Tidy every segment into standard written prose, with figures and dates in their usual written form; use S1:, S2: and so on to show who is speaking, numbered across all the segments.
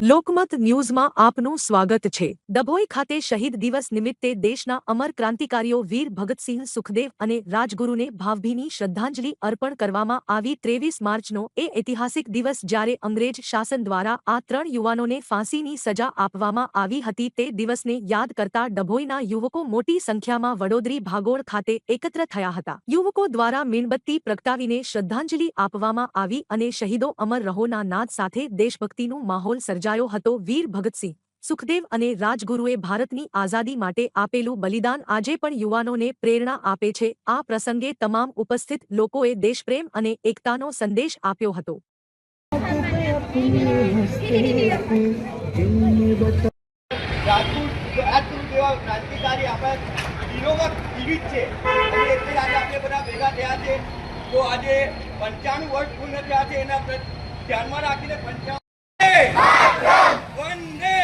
S1: લોકમત ન્યૂઝમાં આપનું સ્વાગત છે। ડભોઈ ખાતે શહીદ દિવસ નિમિત્તે દેશના અમર ક્રાંતિકારીઓ વીર ભગતસિંહ સુખદેવ અને રાજગુરુને ભાવભીની શ્રદ્ધાંજલિ અર્પણ કરવામાં આવી। 23 માર્ચનો એ ઐતિહાસિક દિવસ જ્યારે અંગ્રેજ શાસન દ્વારા આ 3 યુવાનોને ફાંસીની સજા આપવામાં આવી હતી તે દિવસને યાદ કરતા ડભોઈના યુવકો મોટી સંખ્યામાં વડોદરી ભાગોળ ખાતે એકત્ર થયા હતા। યુવકો દ્વારા મીણબત્તી પ્રગટાવીને શ્રદ્ધાંજલિ આપવામાં આવી અને શહીદો અમર રહોના નાદ સાથે દેશભક્તિનું માહોલ સર્જાયો હતો। વીર ભગતસિંહ સુખદેવ અને રાજગુરુએ ભારતની આઝાદી માટે આપેલું બલિદાન આજે પણ યુવાનોને પ્રેરણા આપે છે। આ પ્રસંગે તમામ ઉપસ્થિત લોકોએ દેશપ્રેમ અને એકતાનો સંદેશ આપ્યો હતો।
S2: તો આજે 95 વર્ષ પૂર્ણ થયા છે એના ધ્યાનમાં રાખીને 95 વંદે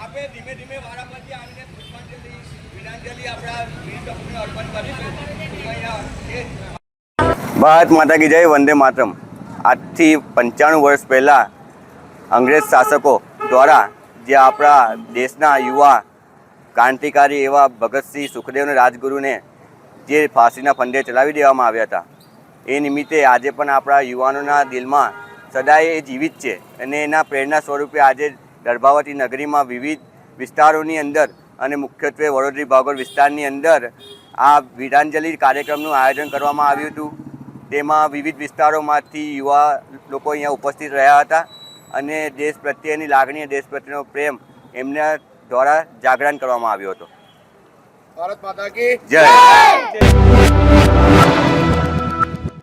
S2: આપણે ધીમે ધીમે વારા પરથી આવીને પુષ્પાંજલિ વિરાંજલિ આપણા વીર સપૂતને અર્પણ કરીશું। ભારત માતા કી જય, વંદે માતરમ। આજથી 95 વર્ષ પહેલાં અંગ્રેજ શાસકો દ્વારા જે આપણા દેશના યુવા ક્રાંતિકારી એવા ભગતસિંહ સુખદેવ અને રાજગુરુને જે ફાંસીના ફંદે ચલાવી દેવામાં આવ્યા હતા એ નિમિત્તે આજે પણ આપણા યુવાનોના દિલમાં સદાય એ જીવિત છે અને એના પ્રેરણા સ્વરૂપે આજે દર્ભાવતી નગરીમાં વિવિધ વિસ્તારોની અંદર અને મુખ્યત્વે વડોદરી ભાગોળ વિસ્તારની અંદર આ વીરાંજલિ કાર્યક્રમનું આયોજન કરવામાં આવ્યું હતું। તેમાં વિવિધ વિસ્તારોમાંથી યુવા લોકો અહીંયા ઉપસ્થિત રહ્યા હતા અને દેશ પ્રત્યેની લાગણી, દેશ પ્રત્યેનો પ્રેમ એમના દ્વારા જાગરણ કરવામાં આવ્યો હતો। ભારત માતા કી જય।